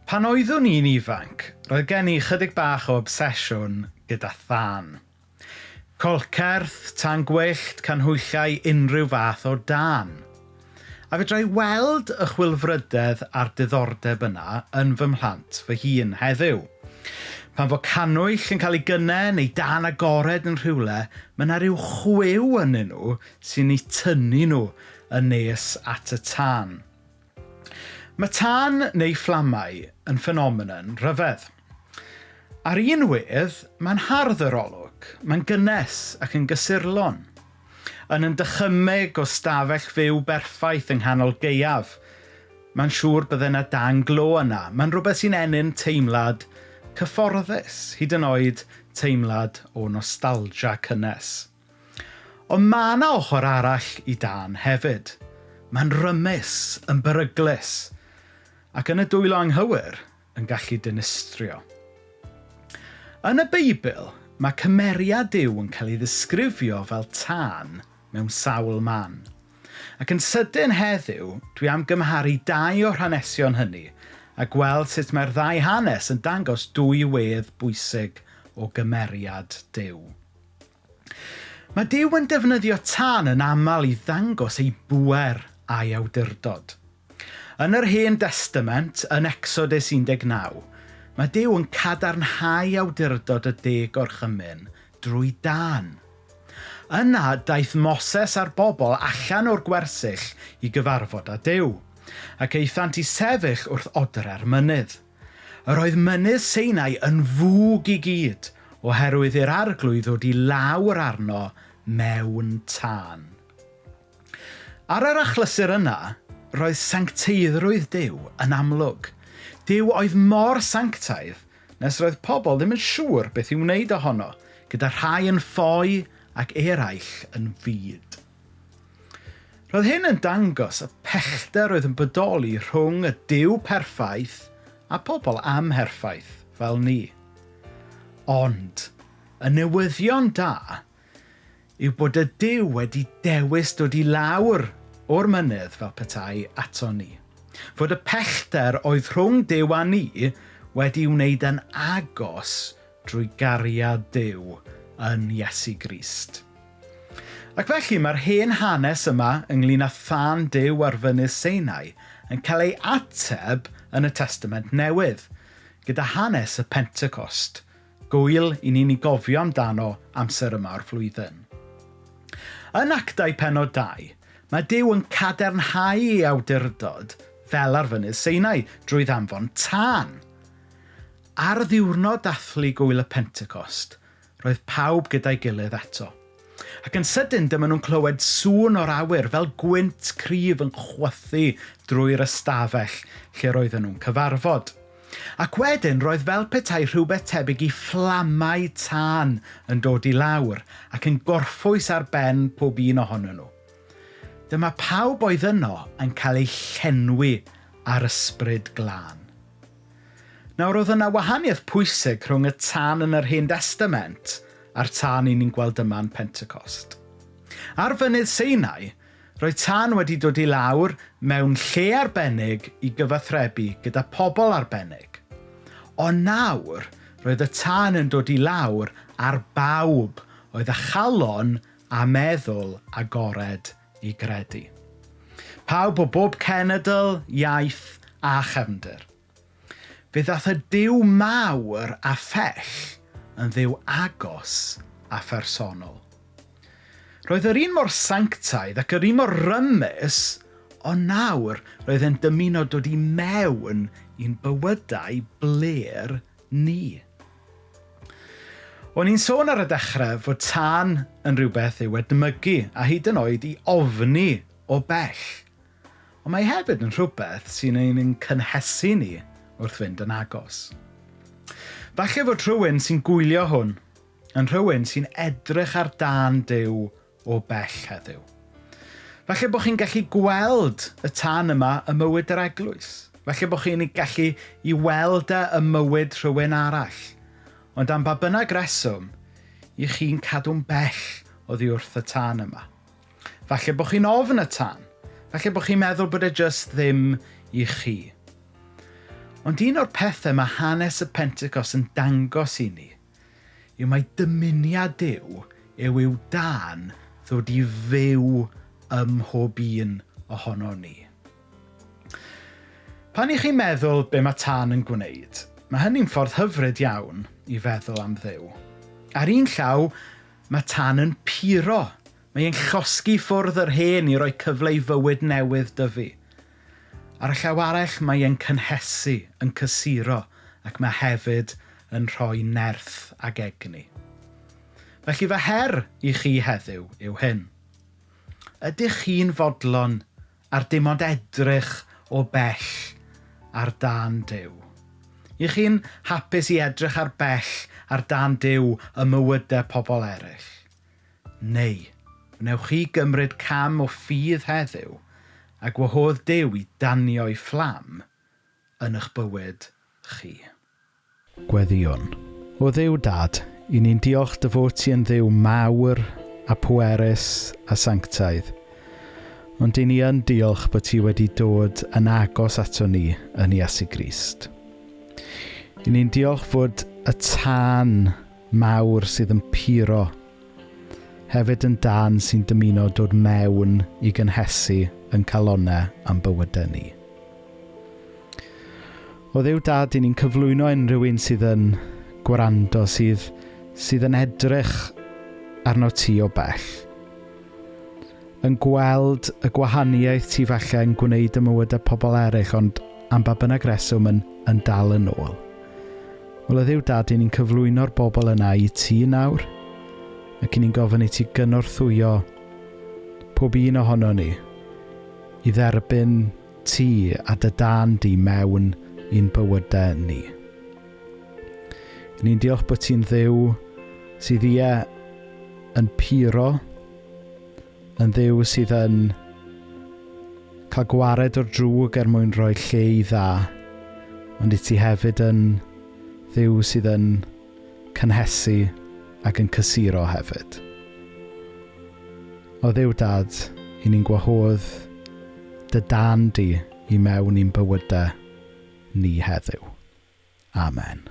Pan oeddwn i'n ifanc, roedd gen i chydig bach o obsesiwn gyda thân. Colcerth, tan gwyllt, canhwyllau unrhyw fath o dan. A fedrai weld y chwilfrydedd a'r diddordeb yna yn fy mhlant fy hun heddiw. Pan fod canwyll yn cael ei gynnau neu dan agored yn rhywle, mae yna ryw chwiw ynyn nhw sy'n eu tynnu nhw yn nes at y tân. Mae tân neu fflamau yn ffenomenon rhyfedd. Ar un wedd, mae'n harddyrolwg, mae'n gynnes ac yn gysurlon. Yn dychymyg o stafell fyw berffaith yng nghanol gaeaf. Mae'n siŵr bydde yna dan glo yna. Mae'n rhywbeth sy'n enyn teimlad cyfforddus, hyd yn oed teimlad o nostalgia cynnes. Ond mae yna ochr arall i dan hefyd. Mae'n rymus, yn beryglus, ac yn y dwylo anghywir yn gallu dinistrio. Yn y Beibl, mae cymeriad Duw yn cael ei ddisgrifio fel tân mewn sawl man. Ac yn sydyn heddiw, dwi am gymharu 2 o'r hanesion hynny a gweld sut mae'r 2 hanes yn dangos 2 wedd bwysig o gymeriad Duw. Mae Duw yn defnyddio tân yn aml i ddangos ei bŵer a'i awdurdod. Yn yr Hen Testament, yn Exodus 19, mae Duw yn cadarnhau awdurdod y 10 gorchymyn drwy dan. Yna daeth Moses a'r bobl allan o'r gwersyll i gyfarfod â Duw, ac eithant i sefyll wrth odre'r mynydd. Yr oedd mynydd Sinai yn fwg i gyd, oherwydd i'r arglwydd ddod i lawr arno mewn tân. Ar yr achlysur yna, roedd sancteiddrwydd Duw yn amlwg. Duw oedd mor sanctaidd nes roedd pobl ddim yn siŵr beth i'w wneud ohono, gyda rhai yn ffoi ac eraill yn fyd. Roedd hyn yn dangos y pellter oedd yn bodoli rhwng y Duw perffaith a pobl amherffaith fel ni. Ond, y newyddion da yw bod y Duw wedi dewis dod i lawr o'r mynydd fel petai ato ni. Fod y pellter oedd rhwng Duw a ni wedi wneud yn agos drwy gariad Duw yn Iesu Grist. Ac felly mae'r hen hanes yma ynglŷn â thân Duw ar Fynydd Sinai yn cael ei ateb yn y Testament Newydd, gyda hanes y Pentecost, gwyl i ni'n ei gofio amdano amser yma o'r flwyddyn. Yn Actau Pennod 2, mae Duw yn cadarnhau ei awdurdod fel ar Fynydd Sinai drwy ddanfon tân. Ar ddiwrnod dathlu gwyl y Pentecost, roedd pawb gyda'i gilydd eto. Ac yn sydyn dyma nhw'n clywed sŵn o'r awyr fel gwynt cryf yn chwythu drwy'r ystafell lle roedden nhw'n cyfarfod. Ac wedyn roedd fel petai rhywbeth tebyg i fflamau tân yn dod i lawr ac yn gorffwys ar ben pob un ohonyn nhw. Dyma pawb oedd yno yn cael ei llenwi ar ysbryd glân. Nawr oedd yna wahaniaeth pwysig rhwng y tân yn yr Hen Testament a'r tân ni'n gweld yma yn Pentecost. Ar Fynydd Sinai, roedd tân wedi dod i lawr mewn lle arbennig i gyfathrebu gyda pobl arbennig. Ond nawr, roedd y tân yn dod i lawr ar bawb oedd â chalon a meddwl agored i gredu. Pawb o bob cenedl, iaith a chefndir. Fe ddaeth y Duw mawr a phell yn dduw agos a phersonol. Roedd yr un mor sanctaidd ac yr un mor rymus, ond nawr roedd e'n dymuno dod i mewn i'n bywydau bler ni. O'n i'n sôn ar y dechrau fod tân yn rhywbeth i'w edmygu a hyd yn oed i ofni o bell. Ond mae hefyd yn rhywbeth sy'n ein cynhesu ni wrth fynd yn agos. Falle fod rhywun sy'n gwylio hwn yn rhywun sy'n edrych ar dan Duw o bell heddiw. Falle bod chi'n gallu gweld y tân yma ym mywyd yr eglwys. Falle bod chi'n gallu i weld y mywyd rhywun arall. Ond am ba bynnag reswm, i chi'n cadw'n bell oddi wrth y tân yma. Falle bod chi'n ofn y tân. Falle bod chi'n meddwl bod e jyst ddim i chi. Ond un o'r pethau mae hanes y Pentecost yn dangos i ni yw mae dymuniad Duw yw dan ddod i fyw ym mhob un ohono ni. Pan i chi'n meddwl be mae tân yn gwneud, mae hynny'n ffordd hyfryd iawn i feddwl am Dduw. Ar un llaw, mae tân yn puro. Mae e'n llosgi ffwrdd yr hen i roi cyfle i fywyd newydd dyfu. Ar y llaw arall, mae e'n cynhesu, yn cysuro, ac mae hefyd yn rhoi nerth ag egni. Felly fy her i chi heddiw yw hyn. Ydych chi'n fodlon ar dim ond edrych o bell ar dan Duw? Ych chi'n hapus i edrych ar bell ar dan Duw y mywydau pobl eraill? Neu, wnewch chi gymryd cam o ffydd heddiw a gwahodd Duw i danio'i fflam yn eich bywyd chi? Gweddiwn. O Dduw Dad, i ni'n diolch dy fod ti yn Dduw mawr a pwerus a sanctaidd. Ond i ni yn diolch bod ti wedi dod yn agos ato ni yn Iesu Grist. I ni'n diolch fod y tân mawr sydd yn puro hefyd yn dan sy'n dymuno dod mewn i gynhesu yn calonnau am bywydau ni. O Dduw Dad, i ni'n cyflwyno unrhyw un sydd yn gwrando, sydd yn edrych arno ti o bell, yn gweld y gwahaniaeth ti falle yn gwneud y mywydau pobl eraill, ond am ba bynnag reswm yn dal yn ôl. Wel, o Dduw Dad, i ni'n cyflwyno'r bobl yna i ti nawr, ac i ni'n gofyn i ti gynorthwyo pob un ohono ni i dderbyn ti a dy dan di mewn i'n bywydau ni. I ni'n diolch bod ti'n Dduw sydd yn puro, yn Dduw sydd yn cael gwared o'r drwg mwyn rhoi lle i dda, ond i ti hefyd yn Dduw sydd yn cynhesu ac yn cysuro hefyd. O Dduw Dad, i ni'n gwahodd dy dan di i mewn i'n bywydau ni heddiw. Amen.